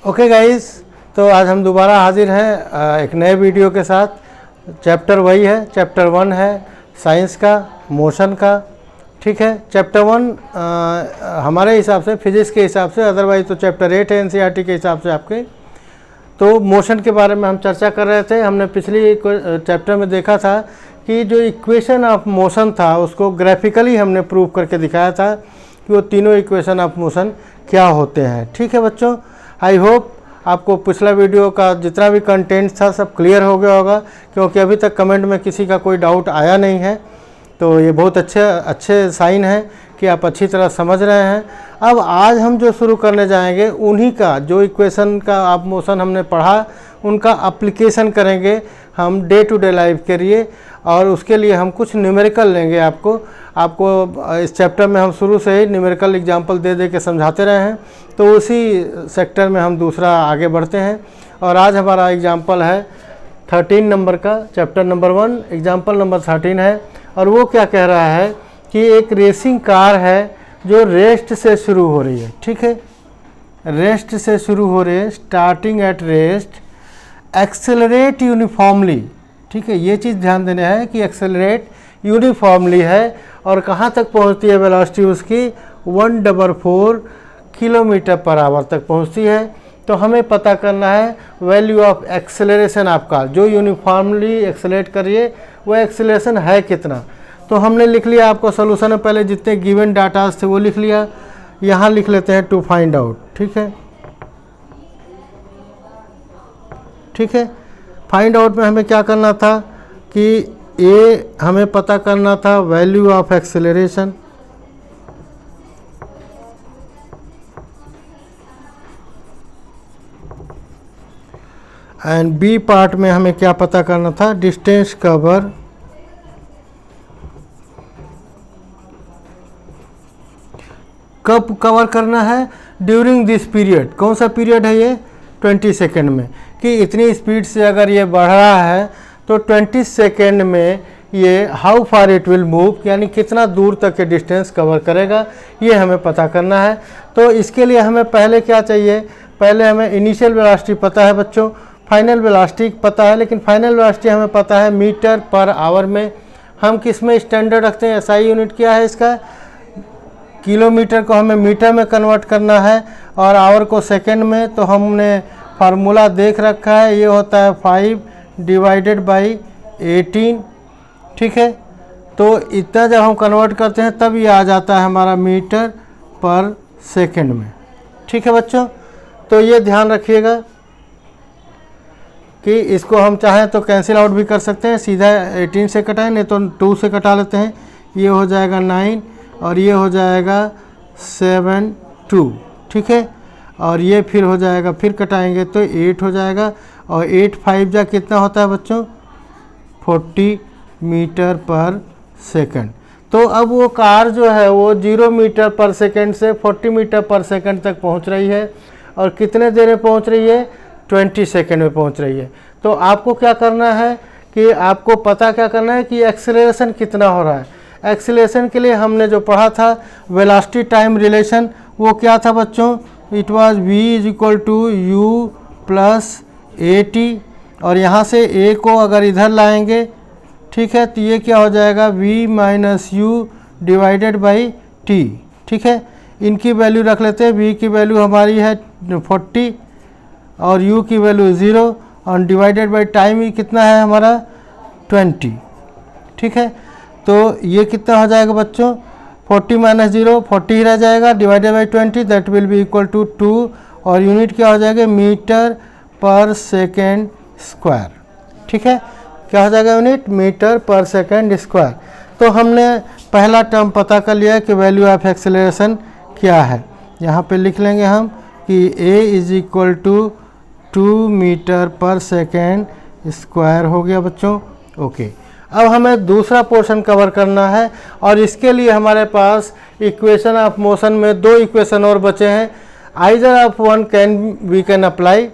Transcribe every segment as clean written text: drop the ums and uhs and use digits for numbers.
Okay guys, तो आज हम दोबारा हाजिर हैं एक नए वीडियो के साथ। चैप्टर वही है, चैप्टर 1 है साइंस का, मोशन का। ठीक है, चैप्टर 1 हमारे हिसाब से, फिजिक्स के हिसाब से, अदरवाइज तो चैप्टर 8 है एनसीईआरटी के हिसाब से आपके। तो मोशन के बारे में हम चर्चा कर रहे थे। हमने पिछली चैप्टर में देखा था कि जो इक्वेशन ऑफ मोशन था उसको ग्राफिकली हमने प्रूव करके दिखाया था कि वो तीनों इक्वेशन ऑफ मोशन क्या होते हैं। ठीक है बच्चों, आई होप आपको पिछला वीडियो का जितना भी कंटेंट था सब क्लियर हो गया होगा, क्योंकि अभी तक कमेंट में किसी का कोई डाउट आया नहीं है। तो ये बहुत अच्छे साइन है कि आप अच्छी तरह समझ रहे हैं। अब आज हम जो शुरू करने जाएंगे उन्हीं का, जो इक्वेशन का ऑफ मोशन हमने पढ़ा उनका एप्लीकेशन करेंगे हम डे टू डे लाइफ के लिए, और उसके लिए हम कुछ न्यूमेरिकल लेंगे। आपको इस चैप्टर में हम शुरू से ही न्यूमेरिकल एग्जांपल दे दे के समझाते रहे हैं, तो उसी सेक्टर में हम दूसरा आगे बढ़ते हैं। और आज हमारा एग्जांपल है 13 नंबर का, चैप्टर नंबर 1 एग्जांपल नंबर 13 है। और वो क्या कह रहा है कि एक रेसिंग कार है जो रेस्ट से शुरू हो रही है। ठीक है, रेस्ट से शुरू हो रही है, starting at rest, accelerate uniformly. ठीक है, ये चीज़ ध्यान देना है कि एक्सेलरेट यूनिफॉर्मली है, और कहाँ तक पहुँचती है वेलोसिटी उसकी 144 किलोमीटर पर आवर तक पहुँचती है। तो हमें पता करना है value of acceleration of car, जो यूनिफॉर्मली एक्सेलरेट करिए वो एक्सेलरेशन है कितना। तो हमने लिख लिया, आपको सोल्यूशन में पहले जितने गिवन डाटाज थे वो लिख लिया। यहाँ लिख लेते हैं टू फाइंड आउट। ठीक है, ठीक है, फाइंड आउट में हमें क्या करना था कि ये हमें पता करना था value of acceleration, and B part में हमें क्या पता करना था, डिस्टेंस कवर कब कवर करना है, ड्यूरिंग दिस पीरियड। कौन सा पीरियड है ये, 20 सेकेंड में, कि इतनी स्पीड से अगर ये बढ़ रहा है तो 20 सेकेंड में ये how far it will move, यानी कितना दूर तक के डिस्टेंस कवर करेगा, ये हमें पता करना है। तो इसके लिए हमें पहले क्या चाहिए, पहले हमें इनिशियल वेलोसिटी पता है बच्चों, फाइनल वेलोसिटी पता है, लेकिन फाइनल वेलोसिटी हमें पता है मीटर पर आवर में। हम किस में स्टैंडर्ड रखते हैं, एसआई यूनिट क्या है इसका, किलोमीटर को हमें मीटर में कन्वर्ट करना है और आवर को सेकेंड में। तो हमने फार्मूला देख रखा है, ये होता है 5 डिवाइडेड बाई 18। ठीक है, तो इतना जब हम कन्वर्ट करते हैं तब ये आ जाता है हमारा मीटर पर सेकेंड में। ठीक है बच्चों, तो ये ध्यान रखिएगा कि इसको हम चाहें तो कैंसिल आउट भी कर सकते हैं, सीधा 18 से कटाएं, नहीं तो 2 से कटा लेते हैं। ये हो जाएगा 9 और ये हो जाएगा 7 2। ठीक है, और ये फिर हो जाएगा, फिर कटाएंगे तो 8 हो जाएगा, और 8 5 जा कितना होता है बच्चों, 40 मीटर पर सेकंड। तो अब वो कार जो है वो 0 मीटर पर सेकंड से 40 मीटर पर सेकंड तक पहुंच रही है, और कितने देर में पहुंच रही है, 20 सेकंड में पहुंच रही है। तो आपको क्या करना है कि आपको पता क्या करना है कि एक्सेलरेशन कितना हो रहा है। एक्सेलरेशन के लिए हमने जो पढ़ा था वेलोसिटी टाइम रिलेशन, वो क्या था बच्चों, it was v = u + at, और यहाँ से a को अगर इधर लाएंगे, ठीक है, तो ये क्या हो जाएगा, v - u divided by t। ठीक है, इनकी वैल्यू रख लेते हैं, v की वैल्यू हमारी है 40 और u की वैल्यू 0, और डिवाइडेड बाई टाइम ही कितना है हमारा 20। ठीक है, तो ये कितना हो जाएगा बच्चों, 40 - 0 40 ही रह जाएगा, divided by 20 that will be equal to 2, और यूनिट क्या हो जाएगा, मीटर पर सेकेंड स्क्वायर। ठीक है, क्या हो जाएगा यूनिट, मीटर पर सेकेंड स्क्वायर। तो हमने पहला टर्म पता कर लिया कि वैल्यू ऑफ एक्सेलरेशन क्या है। यहाँ पे लिख लेंगे हम कि a = 2 मीटर पर सेकेंड स्क्वायर हो गया बच्चों। ओके, अब हमें दूसरा पोर्शन कवर करना है, और इसके लिए हमारे पास इक्वेशन ऑफ मोशन में 2 इक्वेशन और बचे हैं। Either of one we can apply,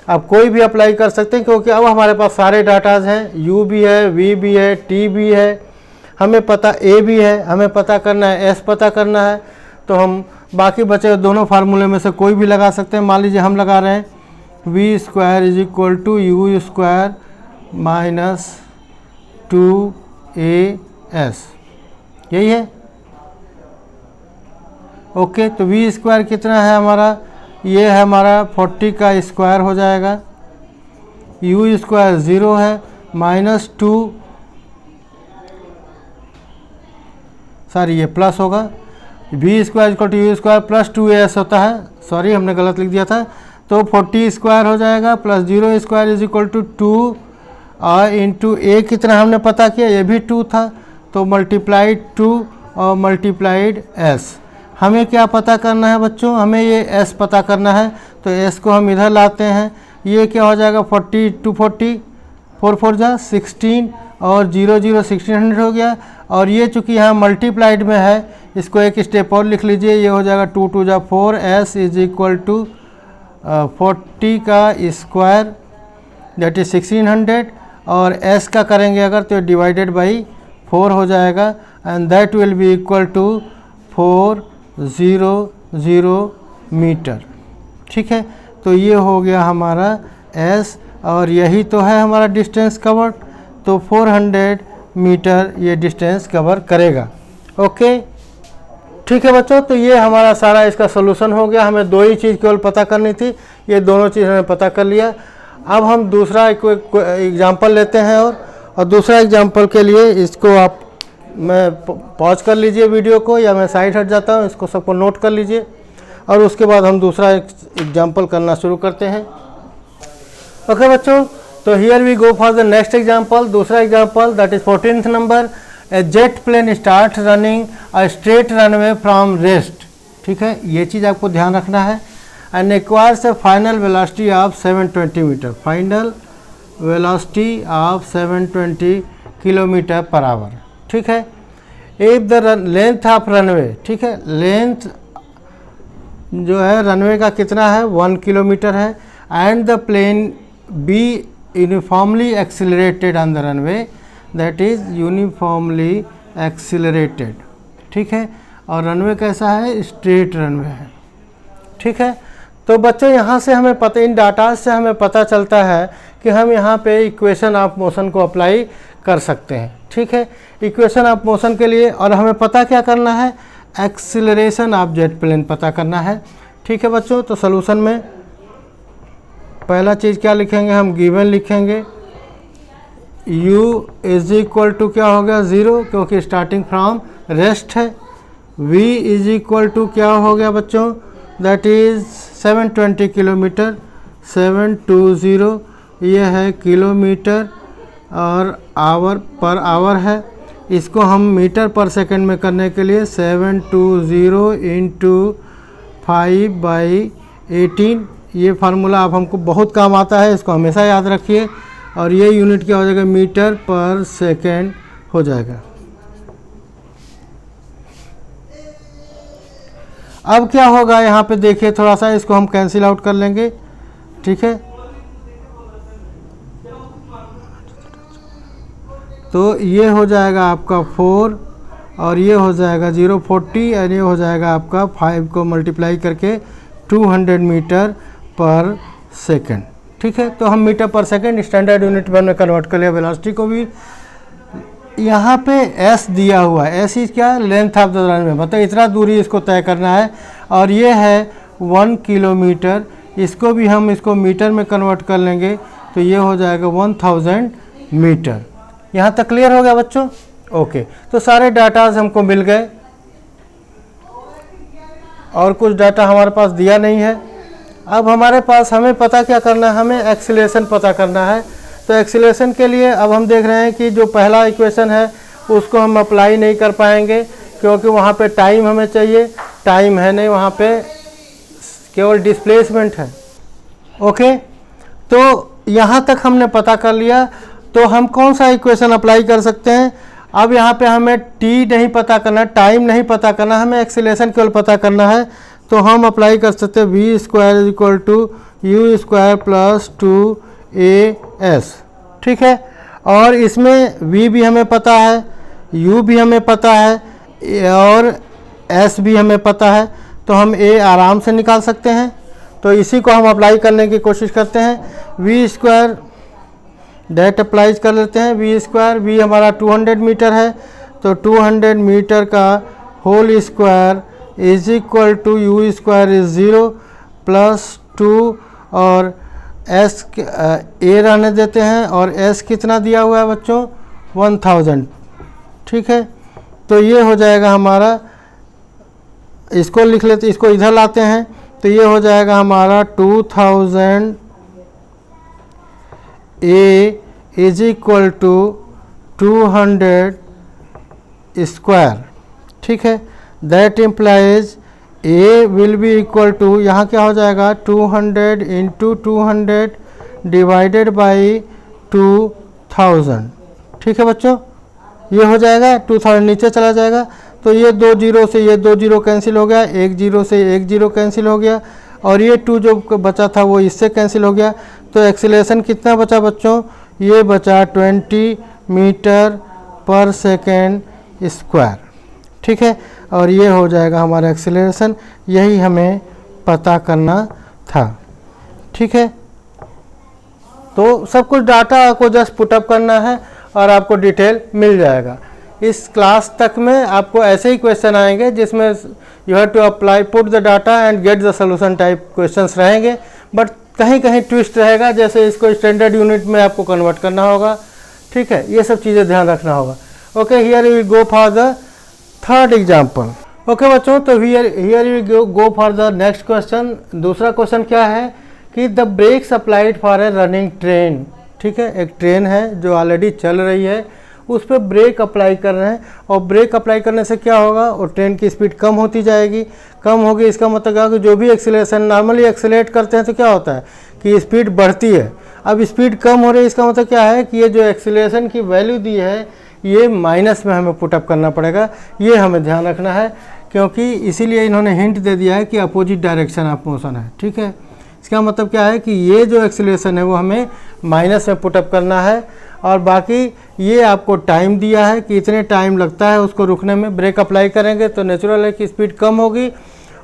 आप कोई भी अप्लाई कर सकते हैं, क्योंकि अब हमारे पास सारे डाटाज हैं, u भी है, v भी है, t भी है, हमें पता a भी है, हमें पता करना है s पता करना है। तो हम बाकी बचे दोनों फार्मूले में से कोई भी लगा सकते हैं। मान लीजिए हम लगा रहे हैं we square is equal to you square minus 2as, यही है। ओके, तो वी स्क्वायर कितना है हमारा, ये है हमारा 40 का स्क्वायर हो जाएगा, यू स्क्वायर 0 है, माइनस 2, सॉरी ये प्लस होगा, v square equal to you square plus 2as होता है, सॉरी हमने गलत लिख दिया था। तो 40 स्क्वायर हो जाएगा plus 0 square is equal to 2 और इंटू ए कितना हमने पता किया, ये भी 2 था, तो मल्टीप्लाइड 2 और मल्टीप्लाइड एस। हमें क्या पता करना है बच्चों, हमें ये एस पता करना है, तो एस को हम इधर लाते हैं, ये क्या हो जाएगा 40 टू 40, 4 4 जा 16 और 0 0 1600 हो गया। और ये चूँकि यहाँ मल्टीप्लाइड में है, इसको एक स्टेप और लिख लीजिए, ये हो जाएगा 2 2 जा 4, एस इज इक्वल टू 40 का स्क्वायर दैट इज 1600 और एस का करेंगे अगर तो डिवाइडेड बाई 4 हो जाएगा and that will be equal to 400 metre. ठीक है, तो ये हो गया हमारा एस और यही तो है हमारा डिस्टेंस कवर्ड, तो 400 मीटर ये डिस्टेंस कवर करेगा। ओके, ठीक है बच्चों, तो ये हमारा सारा इसका सोल्यूशन हो गया। हमें दो ही चीज़ केवल पता करनी थी, ये दोनों चीज़ हमें पता कर लिया। अब हम दूसरा एग्जाम्पल लेते हैं और दूसरा एग्जाम्पल के लिए इसको आप मैं पॉज कर लीजिए वीडियो को, या मैं साइड हट जाता हूँ, इसको सबको नोट कर लीजिए और उसके बाद हम दूसरा एग्जाम्पल करना शुरू करते हैं। ओके बच्चों, तो here we go for the next example. दूसरा example that is 14th number, a jet plane start running a straight runway from rest. ठीक है, ये चीज़ आपको ध्यान रखना है। And acquires a final velocity of 720 metre, final velocity of 720 kilometre per hour. ठीक है, if the length of runway, ठीक है, लेंथ जो है रनवे का कितना है 1 किलोमीटर है, and the plane be uniformly accelerated on the runway, that is uniformly accelerated. ठीक है, और रनवे कैसा है, स्ट्रेट रनवे है। ठीक है, तो बच्चों यहाँ से हमें पता, इन डाटा से हमें पता चलता है कि हम यहाँ पे इक्वेशन ऑफ मोशन को अप्लाई कर सकते हैं। ठीक है, इक्वेशन ऑफ मोशन के लिए और हमें पता क्या करना है, एक्सिलरेशन ऑफ जेट प्लेन पता करना है। ठीक है बच्चों, तो सॉल्यूशन में पहला चीज़ क्या लिखेंगे, हम गिवन लिखेंगे, u इज इक्वल टू क्या हो गया 0, क्योंकि स्टार्टिंग फ्रॉम रेस्ट है। v इज इक्वल टू क्या हो गया बच्चों, दैट इज 720 किलोमीटर, 720 ये है किलोमीटर और आवर पर आवर है। इसको हम मीटर पर सेकंड में करने के लिए 720 इंटू 5/18, ये फार्मूला आप हमको बहुत काम आता है, इसको हमेशा याद रखिए। और ये यूनिट क्या हो जाएगा, मीटर पर सेकेंड हो जाएगा। अब क्या होगा यहाँ पे देखिए, थोड़ा सा इसको हम कैंसिल आउट कर लेंगे। ठीक है, तो ये हो जाएगा आपका 4 और ये हो जाएगा 040 और ये हो जाएगा आपका 5 को मल्टीप्लाई करके 200 मीटर पर सेकेंड। ठीक है, तो हम मीटर पर सेकेंड स्टैंडर्ड यूनिट में कन्वर्ट कर लिया वेलोसिटी को भी। यहाँ पे s दिया हुआ है, s इज क्या, लेंथ ऑफ द रनवे, मतलब इतना दूरी इसको तय करना है और ये है 1 किलोमीटर। इसको भी हम इसको मीटर में कन्वर्ट कर लेंगे तो ये हो जाएगा 1000 मीटर। यहाँ तक क्लियर हो गया बच्चों? ओके, तो सारे डाटाज हमको मिल गए और कुछ डाटा हमारे पास दिया नहीं है। अब हमारे पास हमें पता क्या करना है, हमें एक्सीलरेशन पता करना है। तो एक्सीलरेशन के लिए अब हम देख रहे हैं कि जो पहला इक्वेशन है उसको हम अप्लाई नहीं कर पाएंगे क्योंकि वहाँ पे टाइम हमें चाहिए, टाइम है नहीं वहाँ पे, केवल डिस्प्लेसमेंट है। ओके, तो यहाँ तक हमने पता कर लिया। तो हम कौन सा इक्वेशन अप्लाई कर सकते हैं? अब यहाँ पे हमें टी नहीं पता करना, टाइम नहीं पता करना, हमें एक्सीलरेशन केवल पता करना है। तो हम अप्लाई कर सकते हैं we square is equal to you square plus 2as। ठीक है, और इसमें v भी हमें पता है, u भी हमें पता है और s भी हमें पता है, तो हम a आराम से निकाल सकते हैं। तो इसी को हम अप्लाई करने की कोशिश करते हैं। वी स्क्वायर डायरेक्ट अप्लाइज कर लेते हैं। वी स्क्वायर, वी हमारा 200 मीटर है, तो 200 मीटर का whole square is equal to you square is 0 plus 2 और एस ए रहने देते हैं, और एस कितना दिया हुआ है बच्चों 1000। ठीक है, तो ये हो जाएगा हमारा, इसको लिख लेते, इसको इधर लाते हैं, तो ये हो जाएगा हमारा 2000 A is equal to 200 square. ठीक है, that implies A will be equal to, यहाँ क्या हो जाएगा 200 इंटू 200 डिवाइडेड बाई 2000। ठीक है बच्चों, ये हो जाएगा 2000 नीचे चला जाएगा, तो ये 2 जीरो से ये 2 जीरो कैंसिल हो गया, 1 जीरो से 1 जीरो कैंसिल हो गया, और ये 2 जो बचा था वो इससे कैंसिल हो गया। तो एक्सीलरेशन कितना बचा बच्चों, ये बचा 20 मीटर पर सेकेंड स्क्वायर। ठीक है, और ये हो जाएगा हमारा एक्सीलरेशन, यही हमें पता करना था। ठीक है, तो सब कुछ डाटा को जस्ट पुटअप करना है और आपको डिटेल मिल जाएगा। इस क्लास तक में आपको ऐसे ही क्वेश्चन आएंगे जिसमें you have to apply put the data and get the solution type questions रहेंगे, बट कहीं कहीं ट्विस्ट रहेगा, जैसे इसको स्टैंडर्ड यूनिट में आपको कन्वर्ट करना होगा। ठीक है, ये सब चीज़ें ध्यान रखना होगा। Okay, here we go for the third example. Okay बच्चों, तो here we go for the next question. दूसरा क्वेश्चन क्या है कि the brakes applied for a running train. ठीक है, एक ट्रेन है जो ऑलरेडी चल रही है, उस पर ब्रेक अप्लाई कर रहे हैं, और ब्रेक अप्लाई करने से क्या होगा, और ट्रेन की स्पीड कम होती जाएगी। कम होगी इसका मतलब क्या कि जो भी एक्सीलरेशन नॉर्मली एक्सीलरेट करते हैं तो क्या होता है कि स्पीड बढ़ती है। अब स्पीड कम हो रही है, इसका मतलब क्या है कि ये जो एक्सीलरेशन की वैल्यू दी है ये माइनस में हमें पुटअप करना पड़ेगा। ये हमें ध्यान रखना है, क्योंकि इसीलिए इन्होंने हिंट दे दिया है कि अपोजिट डायरेक्शन ऑफ मोशन है। ठीक है, इसका मतलब क्या है कि ये जो एक्सीलरेशन है वो हमें माइनस में पुटअप करना है, और बाकी ये आपको टाइम दिया है कि इतने टाइम लगता है उसको रुकने में। ब्रेक अप्लाई करेंगे तो नेचुरल है कि स्पीड कम होगी,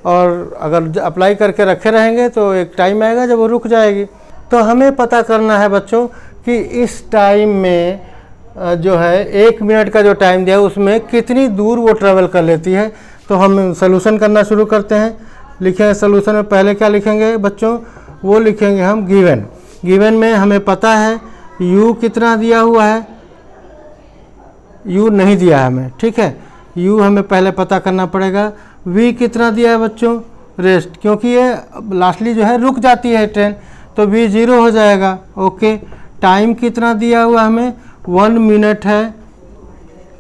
और अगर अप्लाई करके रखे रहेंगे तो एक टाइम आएगा जब वो रुक जाएगी। तो हमें पता करना है बच्चों कि इस टाइम में जो है 1 मिनट का जो टाइम दिया है उसमें कितनी दूर वो ट्रेवल कर लेती है। तो हम सोल्यूशन करना शुरू करते हैं। लिखेंगे सोल्यूशन में पहले क्या लिखेंगे बच्चों, वो लिखेंगे हम गिवन। गिवन में हमें पता है u कितना दिया हुआ है, u नहीं दिया है हमें। ठीक है, u हमें पहले पता करना पड़ेगा। v कितना दिया है बच्चों, रेस्ट, क्योंकि ये लास्टली जो है रुक जाती है ट्रेन, तो v 0 हो जाएगा। ओके, टाइम कितना दिया हुआ हमें 1 मिनट है।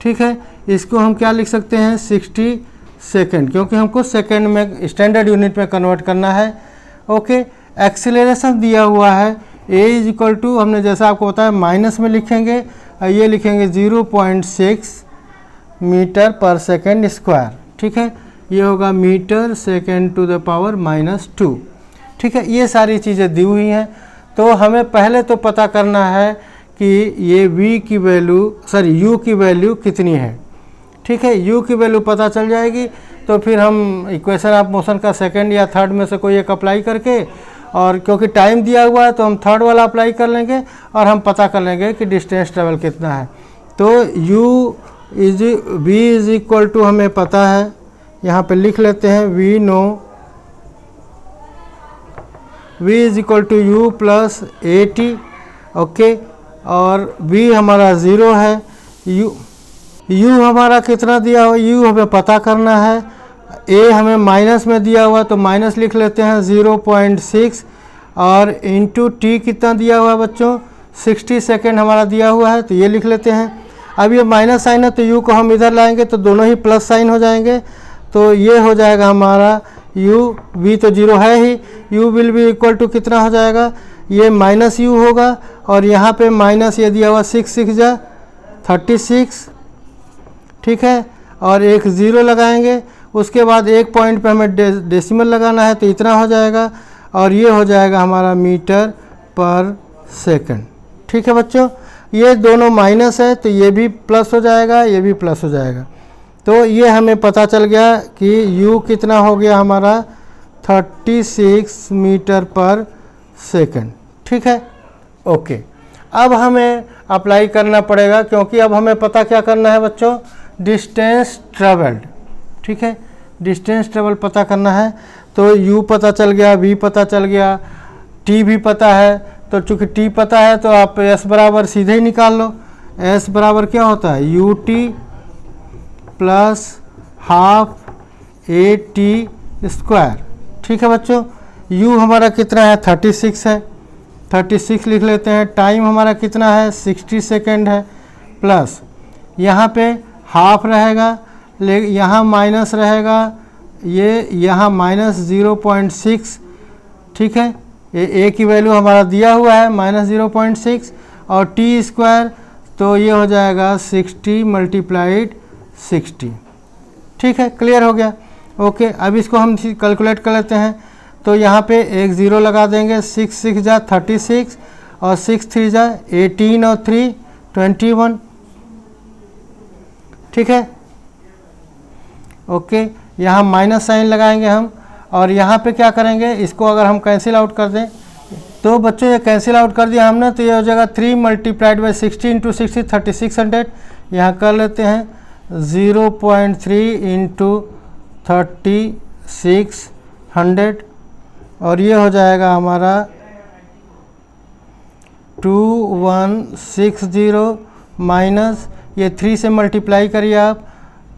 ठीक है, इसको हम क्या लिख सकते हैं 60 सेकेंड, क्योंकि हमको सेकेंड में स्टैंडर्ड यूनिट में कन्वर्ट करना है। ओके, एक्सीलरेशन दिया हुआ है a इज इक्वल टू, हमने जैसा आपको बताया माइनस में लिखेंगे, ये लिखेंगे 0.6 मीटर पर सेकेंड स्क्वायर। ठीक है, ये होगा metre second to the power -2। ठीक है, ये सारी चीज़ें दी हुई हैं। तो हमें पहले तो पता करना है कि ये v की वैल्यू u की वैल्यू कितनी है। ठीक है, u की वैल्यू पता चल जाएगी तो फिर हम इक्वेशन ऑफ मोशन का सेकंड या थर्ड में से कोई एक अप्लाई करके, और क्योंकि टाइम दिया हुआ है तो हम थर्ड वाला अप्लाई कर लेंगे और हम पता कर लेंगे कि डिस्टेंस ट्रेवल कितना है। तो v इज इक्वल टू हमें पता है, यहाँ पे लिख लेते हैं v no v is equal to u plus 80। Okay, और v हमारा 0 है, u हमारा कितना दिया हुआ, u हमें पता करना है। a हमें माइनस में दिया हुआ तो माइनस लिख लेते हैं 0.6, और इंटू t कितना दिया हुआ है बच्चों 60 सेकेंड हमारा दिया हुआ है, तो ये लिख लेते हैं। अब ये माइनस साइन है तो u को हम इधर लाएंगे तो दोनों ही प्लस साइन हो जाएंगे, तो ये हो जाएगा हमारा v तो 0 है ही, u will be equal to कितना हो जाएगा, ये -u होगा, और यहाँ पे माइनस ये दिया हुआ 6 जा 36। ठीक है, और एक 0 लगाएंगे, उसके बाद एक पॉइंट पे हमें डेसिमल लगाना है तो इतना हो जाएगा, और ये हो जाएगा हमारा मीटर पर सेकंड। ठीक है बच्चों, ये दोनों माइनस है तो ये भी प्लस हो जाएगा, ये भी प्लस हो जाएगा। तो ये हमें पता चल गया कि u कितना हो गया हमारा 36 मीटर पर सेकंड। ठीक है, ओके। अब हमें अप्लाई करना पड़ेगा, क्योंकि अब हमें पता क्या करना है बच्चों, डिस्टेंस ट्रेवल्ड। ठीक है, डिस्टेंस ट्रेवल पता करना है। तो u पता चल गया, v पता चल गया, t भी पता है। तो चूंकि t पता है तो आप s बराबर सीधे ही निकाल लो। s बराबर क्या होता है, ut प्लस हाफ AT²। ठीक है बच्चों, u हमारा कितना है, 36 है, 36 लिख लेते हैं। टाइम हमारा कितना है, 60 सेकेंड है, प्लस यहाँ पे हाफ रहेगा, ले यहाँ माइनस रहेगा, ये यहाँ माइनस 0.6। ठीक है, ये a की वैल्यू हमारा दिया हुआ है -0.6, और t², तो ये हो जाएगा 60 × 60। ठीक है, क्लियर हो गया। ओके, अब इसको हम कैलकुलेट कर लेते हैं। तो यहाँ पे एक ज़ीरो लगा देंगे, 6 6 जा 36, और 6 3 जा 18, और 3 21। ठीक है, ओके, यहाँ माइनस साइन लगाएंगे हम, और यहाँ पे क्या करेंगे, इसको अगर हम कैंसिल आउट कर दें तो बच्चों ये कैंसिल आउट कर दिया हमने, तो ये हो जाएगा 3 × 60 × 60 3600। यहाँ कर लेते हैं 0.3 × 3600, और ये हो जाएगा हमारा 2160 माइनस ये 3 से मल्टीप्लाई करिए आप,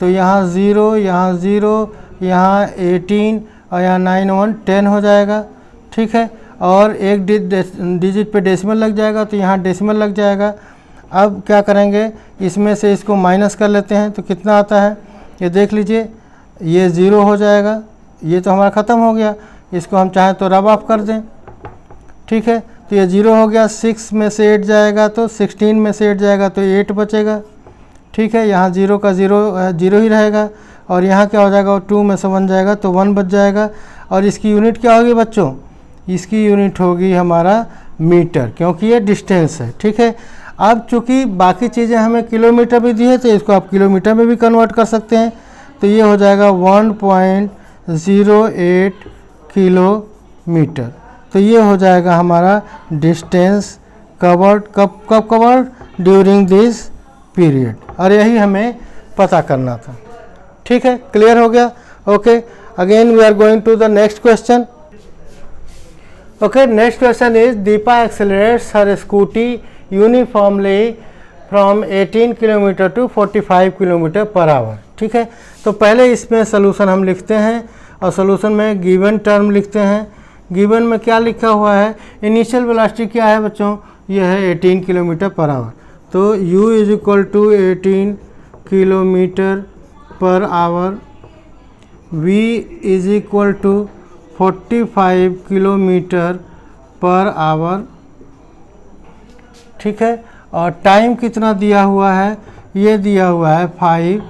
तो यहाँ 0 यहाँ 0 यहाँ 18 और यहाँ 9 1 10 हो जाएगा। ठीक है, और एक डिजिट पे डेसिमल लग जाएगा, तो यहाँ डेसिमल लग जाएगा। अब क्या करेंगे, इसमें से इसको माइनस कर लेते हैं, तो कितना आता है ये देख लीजिए, ये 0 हो जाएगा, ये तो हमारा ख़त्म हो गया। इसको हम चाहें तो रब ऑफ कर दें। ठीक है, तो ये 0 हो गया, 6 में से 8 जाएगा तो 16 में से 8 जाएगा तो 8 बचेगा। ठीक है, यहाँ 0 का 0 ही रहेगा, और यहाँ क्या हो जाएगा, 2 में से 1 जाएगा तो 1 बच जाएगा। और इसकी यूनिट क्या होगी बच्चों, इसकी यूनिट होगी हमारा मीटर, क्योंकि ये डिस्टेंस है। ठीक है, अब चूँकि बाकी चीज़ें हमें किलोमीटर भी दी है, तो इसको आप किलोमीटर में भी कन्वर्ट कर सकते हैं। तो ये हो जाएगा 1.08 किलोमीटर। तो ये हो जाएगा हमारा डिस्टेंस कवर्ड, कब कवर्ड, ड्यूरिंग दिस पीरियड, और यही हमें पता करना था। ठीक है, क्लियर हो गया। Okay, again we are going to the next question. Okay, next question is Deepa accelerates her scooty uniformly from 18 kilometre to 45 kilometre per hour. ठीक है, तो पहले इसमें सोल्यूशन हम लिखते हैं, और सोल्यूशन में गिवन टर्म लिखते हैं। गिवन में क्या लिखा हुआ है, इनिशियल वेलोसिटी क्या है बच्चों, ये है 18 किलोमीटर पर आवर। तो u is equal to 18 kilometre per hour, v is equal to 45 kilometre per hour. ठीक है, और टाइम कितना दिया हुआ है, ये दिया हुआ है 5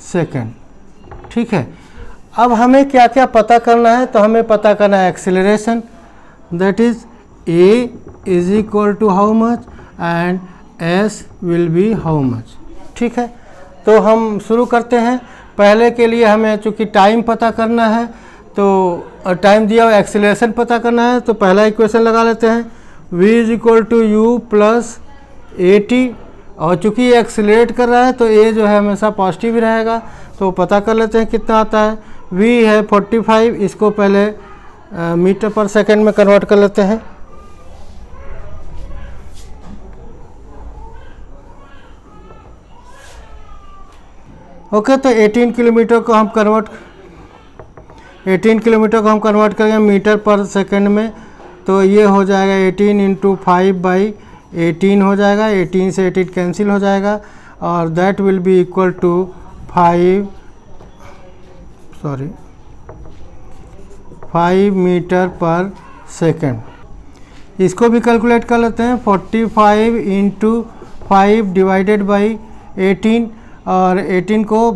सेकेंड। ठीक है, अब हमें क्या क्या पता करना है, तो हमें पता करना है acceleration, that is a is equal to how much and s will be how much. ठीक है, तो हम शुरू करते हैं। पहले के लिए हमें चूँकि टाइम पता करना है, तो टाइम दिया हुआ, एक्सेलरेशन पता करना है, तो पहला इक्वेशन लगा लेते हैं, v is equal to u plus AT, और चूँकि ये एक्सेलरेट कर रहा है तो a जो है हमेशा पॉजिटिव ही रहेगा। तो पता कर लेते हैं कितना आता है, v है 45, इसको पहले मीटर पर सेकंड में कन्वर्ट कर लेते हैं। ओके, तो 18 किलोमीटर को हम कन्वर्ट करेंगे मीटर पर सेकंड में, तो ये हो जाएगा 18 × 5/18 हो जाएगा, 18 से 18 कैंसिल हो जाएगा, और that will be equal to 5 metre per second. इसको भी कैलकुलेट कर लेते हैं, 45 × 5 डिवाइडेड बाई 18, और 18 को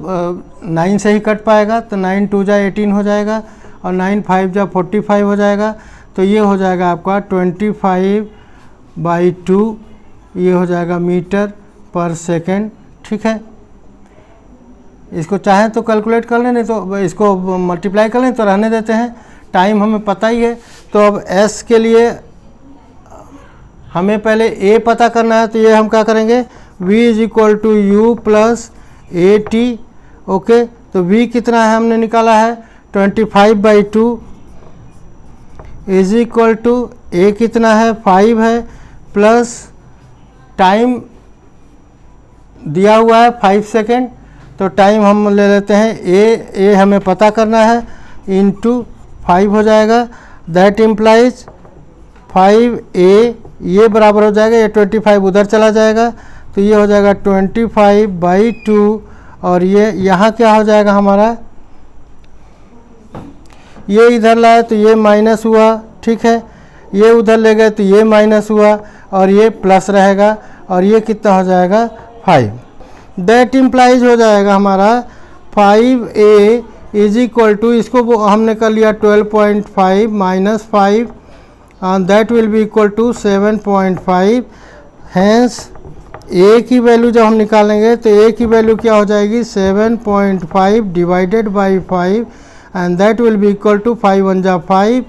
9 से ही कट पाएगा, तो 9 2 जा 18 हो जाएगा, और 9 5 जा 45 हो जाएगा। तो ये हो जाएगा आपका 25/2, ये हो जाएगा मीटर पर सेकंड। ठीक है, इसको चाहें तो कैलकुलेट कर लें, नहीं तो इसको मल्टीप्लाई कर लें, तो रहने देते हैं। टाइम हमें पता ही है। तो अब s के लिए हमें पहले a पता करना है, तो ये हम क्या करेंगे, v is equal to U plus A T. Okay, तो v कितना है हमने निकाला है 25/2 इज इक्वल टू a कितना है 5 है, प्लस टाइम दिया हुआ है 5 सेकेंड, तो टाइम हम ले लेते हैं a हमें पता करना है इंटू 5 हो जाएगा। दैट इम्प्लाइज 5a ये बराबर हो जाएगा, ये 25 उधर चला जाएगा, तो ये हो जाएगा 25/2 और ये यहाँ क्या हो जाएगा हमारा, ये इधर लाए तो ये माइनस हुआ, ठीक है, ये उधर ले गए तो ये माइनस हुआ और ये प्लस रहेगा और ये कितना हो जाएगा 5। दैट इम्प्लाइज हो जाएगा हमारा 5a इज इक्वल टू, इसको हमने कर लिया 12.5 minus 5 and that will be equal to 7.5। Hence a की वैल्यू जब हम निकालेंगे तो a की वैल्यू क्या हो जाएगी 7.5 divided by 5 and that will be equal to 5 1 जा 5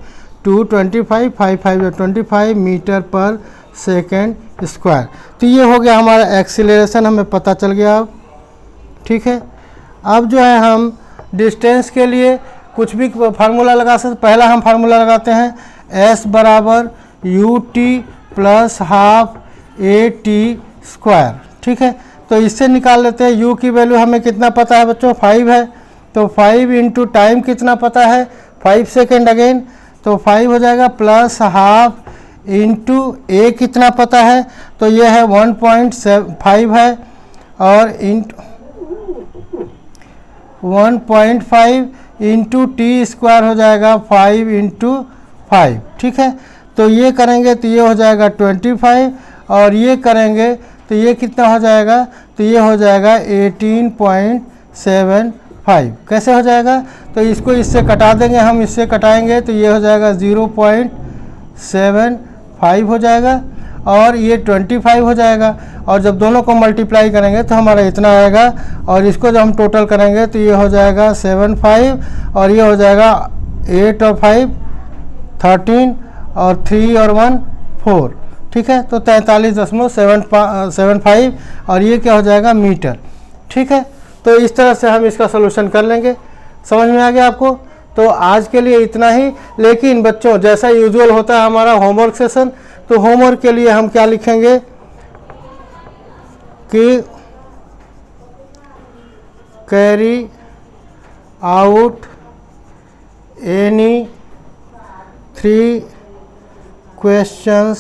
2 25 5 5 25 मीटर पर सेकेंड स्क्वायर। तो ये हो गया हमारा एक्सीलरेशन, हमें पता चल गया अब, ठीक है। अब जो है हम डिस्टेंस के लिए कुछ भी फार्मूला लगा सकते। पहला हम फार्मूला लगाते हैं s बराबर U T plus half A T square, ठीक है। तो इससे निकाल लेते हैं, u की वैल्यू हमें कितना पता है बच्चों 5 है, तो 5 इंटू टाइम कितना पता है 5 सेकेंड अगेन, तो 5 हो जाएगा प्लस हाफ इंटू a कितना पता है, तो ये है 1.5 है और इंटू 1.5 इंटू टी स्क्वायर हो जाएगा 5 इंटू 5, ठीक है। तो ये करेंगे तो ये हो जाएगा 25 और ये करेंगे तो ये कितना हो जाएगा, तो ये हो जाएगा 18.75। कैसे हो जाएगा, तो इसको इससे कटा देंगे हम, इससे कटाएंगे तो ये हो जाएगा 0.75 हो जाएगा और ये 25 हो जाएगा और जब दोनों को मल्टीप्लाई करेंगे तो हमारा इतना आएगा और इसको जब हम टोटल करेंगे तो ये हो जाएगा 75 और ये हो जाएगा 8 और 5 13 और 3 और 1 4, ठीक है। तो 43.75 और ये क्या हो जाएगा मीटर, ठीक है। तो इस तरह से हम इसका सलूशन कर लेंगे। समझ में आ गया आपको? तो आज के लिए इतना ही। लेकिन बच्चों जैसा यूजुअल होता है हमारा होमवर्क सेशन, तो होमवर्क के लिए हम क्या लिखेंगे कि carry out any 3 questions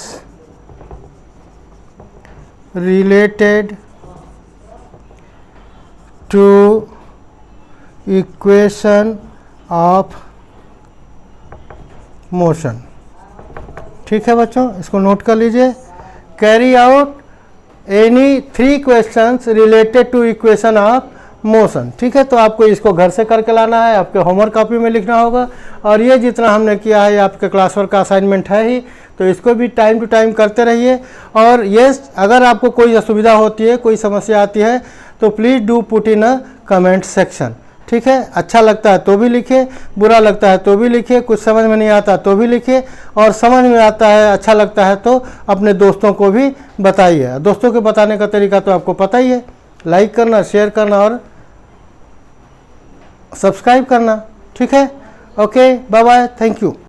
related to equation of motion, ठीक है बच्चों, इसको नोट कर लीजिए। Carry out any 3 questions related to equation of motion, ठीक है। तो आपको इसको घर से करके लाना है, आपके होमवर्क कॉपी में लिखना होगा और ये जितना हमने किया है आपके क्लास वर्क का असाइनमेंट है ही, तो इसको भी टाइम टू टाइम करते रहिए। और ये अगर आपको कोई असुविधा होती है, कोई समस्या आती है, तो please do put in a comment section, ठीक है। अच्छा लगता है तो भी लिखिए, बुरा लगता है तो भी लिखिए, कुछ समझ में नहीं आता तो भी लिखिए, और समझ में आता है अच्छा लगता है तो अपने दोस्तों को भी बताइए। दोस्तों को बताने का तरीका तो आपको पता ही है, लाइक करना, शेयर करना और सब्सक्राइब करना, ठीक है। Okay, bye bye, thank you.